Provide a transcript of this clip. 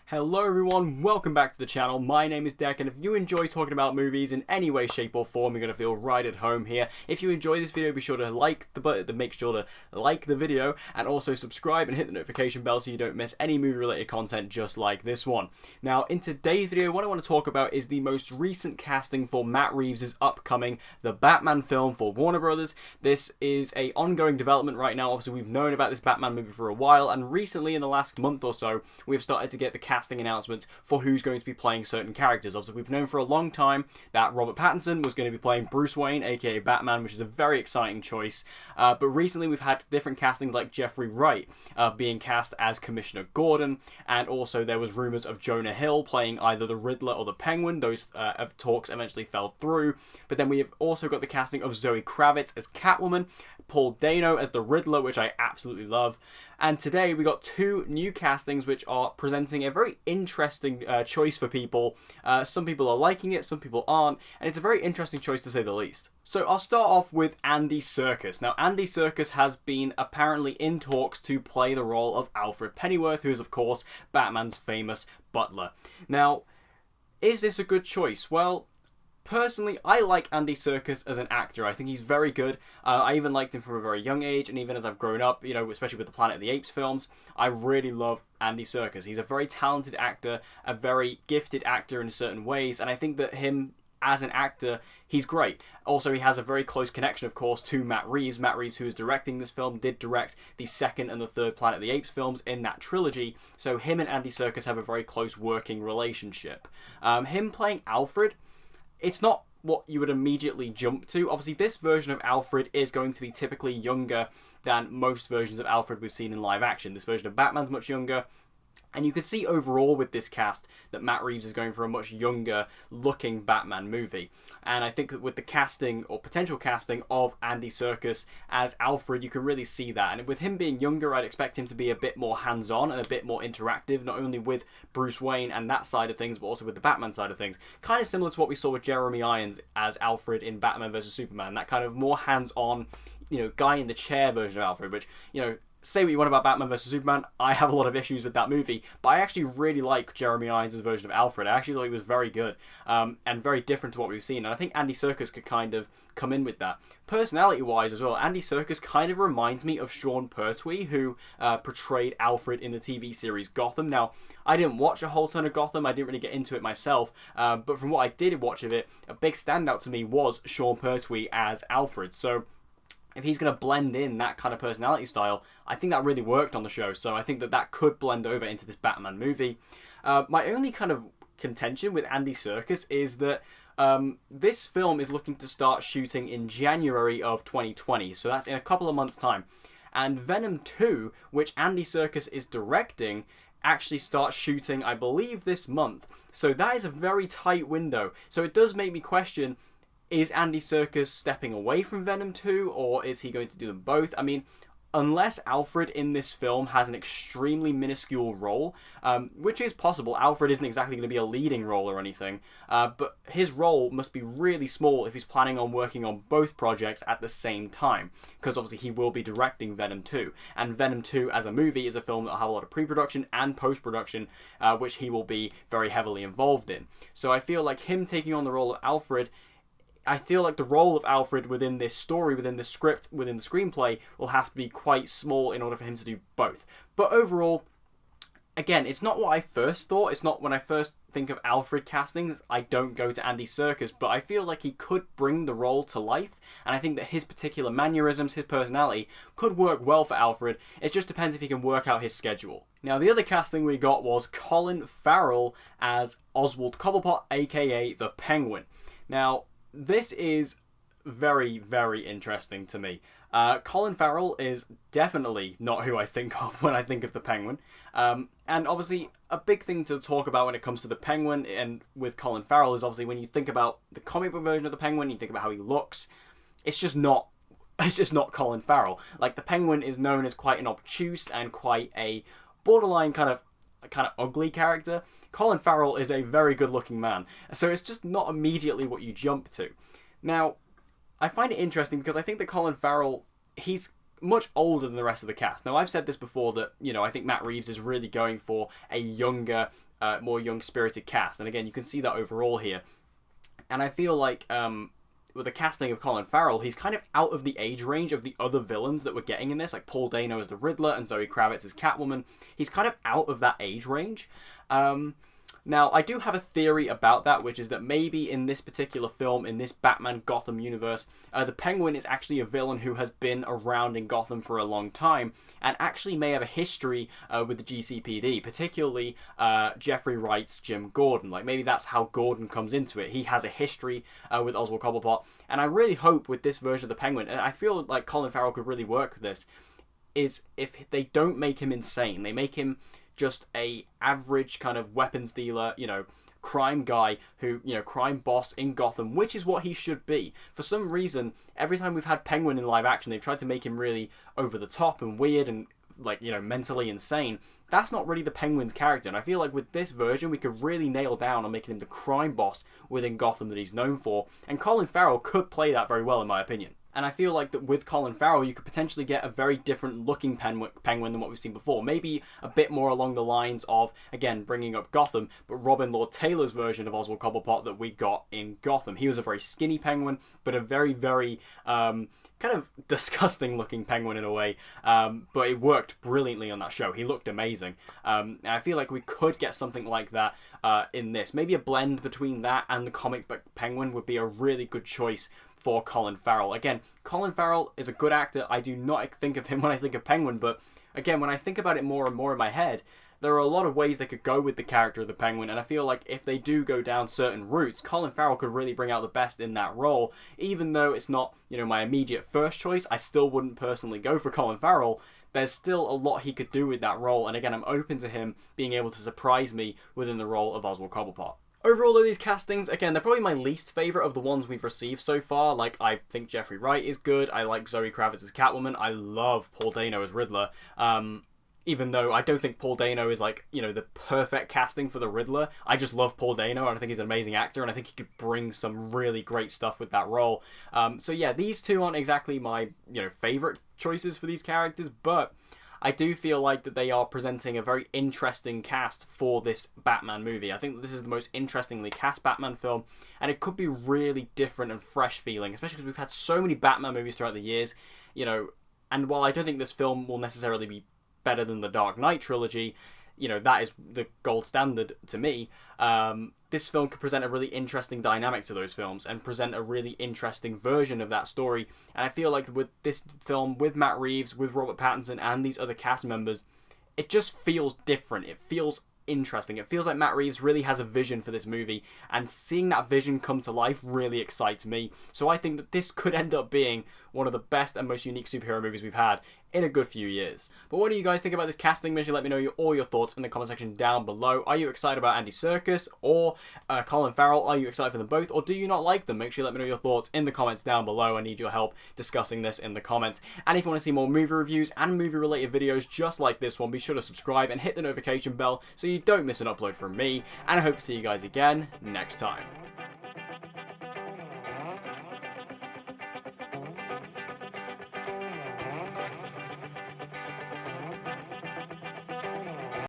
Hello everyone, welcome back to the channel. My name is Declan, and if you enjoy talking about movies in any way, shape or form, you're going to feel right at home here. If you enjoy this video, be sure to make sure to like the video and also subscribe and hit the notification bell so you don't miss any movie related content just like this one. Now in today's video, what I want to talk about is the most recent casting for Matt Reeves' upcoming The Batman film for Warner Brothers. This is a ongoing development right now. Obviously we've known about this Batman movie for a while, and recently in the last month or so we've started to get the casting announcements for who's going to be playing certain characters. Obviously we've known for a long time that Robert Pattinson was going to be playing Bruce Wayne, aka Batman, which is a very exciting choice, but recently we've had different castings like Jeffrey Wright being cast as Commissioner Gordon, and also there was rumours of Jonah Hill playing either the Riddler or the Penguin. Those talks eventually fell through, but then we have also got the casting of Zoe Kravitz as Catwoman, Paul Dano as the Riddler, which I absolutely love, and today we got two new castings which are presenting a very interesting choice for people. Some people are liking it, some people aren't, and it's a very interesting choice to say the least. So I'll start off with Andy Serkis. Now Andy Serkis has been apparently in talks to play the role of Alfred Pennyworth, who is of course Batman's famous butler. Now, is this a good choice? Well, personally, I like Andy Serkis as an actor. I think he's very good. I even liked him from a very young age, and even as I've grown up, you know, especially with the Planet of the Apes films, I really love Andy Serkis. He's a very talented actor, a very gifted actor in certain ways, and I think that him as an actor, he's great. Also, he has a very close connection, of course, to Matt Reeves. Matt Reeves, who is directing this film, did direct the second and the third Planet of the Apes films in that trilogy, so him and Andy Serkis have a very close working relationship. Him playing Alfred, it's not what you would immediately jump to. Obviously, this version of Alfred is going to be typically younger than most versions of Alfred we've seen in live action. This version of Batman's much younger. And you can see overall with this cast that Matt Reeves is going for a much younger looking Batman movie. And I think that with the casting or potential casting of Andy Serkis as Alfred, you can really see that. And with him being younger, I'd expect him to be a bit more hands-on and a bit more interactive, not only with Bruce Wayne and that side of things, but also with the Batman side of things. Kind of similar to what we saw with Jeremy Irons as Alfred in Batman vs Superman. That kind of more hands-on, you know, guy in the chair version of Alfred, which, you know, say what you want about Batman vs Superman, I have a lot of issues with that movie, but I actually really like Jeremy Irons' version of Alfred. I actually thought he was very good, and very different to what we've seen, and I think Andy Serkis could kind of come in with that. Personality-wise as well, Andy Serkis kind of reminds me of Sean Pertwee, who portrayed Alfred in the TV series Gotham. Now, I didn't watch a whole ton of Gotham, I didn't really get into it myself, but from what I did watch of it, a big standout to me was Sean Pertwee as Alfred, so if he's going to blend in that kind of personality style, I think that really worked on the show, so I think that that could blend over into this Batman movie. My only kind of contention with Andy Serkis is that this film is looking to start shooting in January of 2020, so that's in a couple of months' time. And Venom 2, which Andy Serkis is directing, actually starts shooting, I believe, this month. So that is a very tight window. So it does make me question, is Andy Serkis stepping away from Venom 2, or is he going to do them both? I mean, unless Alfred in this film has an extremely minuscule role, which is possible. Alfred isn't exactly going to be a leading role or anything, but his role must be really small if he's planning on working on both projects at the same time, because obviously he will be directing Venom 2, and Venom 2 as a movie is a film that will have a lot of pre-production and post-production, which he will be very heavily involved in. So I feel like him taking on the role of Alfred, I feel like the role of Alfred within this story, within the script, within the screenplay, will have to be quite small in order for him to do both. But overall, again, it's not what I first thought. It's not when I first think of Alfred castings, I don't go to Andy Serkis, but I feel like he could bring the role to life, and I think that his particular mannerisms, his personality, could work well for Alfred. It just depends if he can work out his schedule. Now, the other casting we got was Colin Farrell as Oswald Cobblepot, aka the Penguin. Now, this is very, very interesting to me. Colin Farrell is definitely not who I think of when I think of the Penguin. And obviously, a big thing to talk about when it comes to the Penguin and with Colin Farrell is obviously when you think about the comic book version of the Penguin, you think about how he looks, it's just not Colin Farrell. Like, the Penguin is known as quite an obtuse and quite a borderline kind of ugly character. Colin Farrell is a very good looking man, so it's just not immediately what you jump to. Now, I find it interesting because I think that Colin Farrell, he's much older than the rest of the cast. Now, I've said this before that, you know, I think Matt Reeves is really going for a younger more young-spirited cast. And again, you can see that overall here. And I feel like with the casting of Colin Farrell, he's kind of out of the age range of the other villains that we're getting in this, like Paul Dano as the Riddler and Zoe Kravitz as Catwoman. He's kind of out of that age range. Now, I do have a theory about that, which is that maybe in this particular film, in this Batman Gotham universe, the Penguin is actually a villain who has been around in Gotham for a long time, and actually may have a history with the GCPD, particularly Jeffrey Wright's Jim Gordon. Like, maybe that's how Gordon comes into it. He has a history with Oswald Cobblepot, and I really hope with this version of the Penguin, and I feel like Colin Farrell could really work with this, is if they don't make him insane, they make him just a average kind of weapons dealer, you know, crime guy who, you know, crime boss in Gotham, which is what he should be. For some reason, every time we've had Penguin in live action, they've tried to make him really over the top and weird and, like, you know, mentally insane. That's not really the Penguin's character, and I feel like with this version, we could really nail down on making him the crime boss within Gotham that he's known for, and Colin Farrell could play that very well, in my opinion. And I feel like that with Colin Farrell, you could potentially get a very different looking Penguin than what we've seen before. Maybe a bit more along the lines of, again, bringing up Gotham, but Robin Lord Taylor's version of Oswald Cobblepot that we got in Gotham. He was a very skinny Penguin, but a very, very kind of disgusting looking Penguin in a way. But it worked brilliantly on that show. He looked amazing. And I feel like we could get something like that in this. Maybe a blend between that and the comic book Penguin would be a really good choice for Colin Farrell. Again, Colin Farrell is a good actor. I do not think of him when I think of Penguin, but again, when I think about it more and more in my head, there are a lot of ways they could go with the character of the Penguin, and I feel like if they do go down certain routes, Colin Farrell could really bring out the best in that role. Even though it's not, you know, my immediate first choice, I still wouldn't personally go for Colin Farrell. There's still a lot he could do with that role, and again, I'm open to him being able to surprise me within the role of Oswald Cobblepot. Overall, though, these castings, again, they're probably my least favourite of the ones we've received so far. Like, I think Jeffrey Wright is good. I like Zoe Kravitz as Catwoman. I love Paul Dano as Riddler. Even though I don't think Paul Dano is, like, you know, the perfect casting for the Riddler. I just love Paul Dano, and I think he's an amazing actor, and I think he could bring some really great stuff with that role. So, yeah, these two aren't exactly my, you know, favourite choices for these characters, but I do feel like that they are presenting a very interesting cast for this Batman movie. I think that this is the most interestingly cast Batman film, and it could be really different and fresh feeling, especially because we've had so many Batman movies throughout the years, you know, and while I don't think this film will necessarily be better than the Dark Knight trilogy, you know, that is the gold standard to me, this film could present a really interesting dynamic to those films and present a really interesting version of that story. And I feel like with this film, with Matt Reeves, with Robert Pattinson, and these other cast members, it just feels different. It feels interesting. It feels like Matt Reeves really has a vision for this movie, and seeing that vision come to life really excites me. So I think that this could end up being one of the best and most unique superhero movies we've had in a good few years. But what do you guys think about this casting? Make sure to let me know all your thoughts in the comment section down below. Are you excited about Andy Serkis or Colin Farrell? Are you excited for them both, or do you not like them? Make sure you let me know your thoughts in the comments down below. I need your help discussing this in the comments. And if you want to see more movie reviews and movie related videos just like this one, be sure to subscribe and hit the notification bell so you don't miss an upload from me. And I hope to see you guys again next time.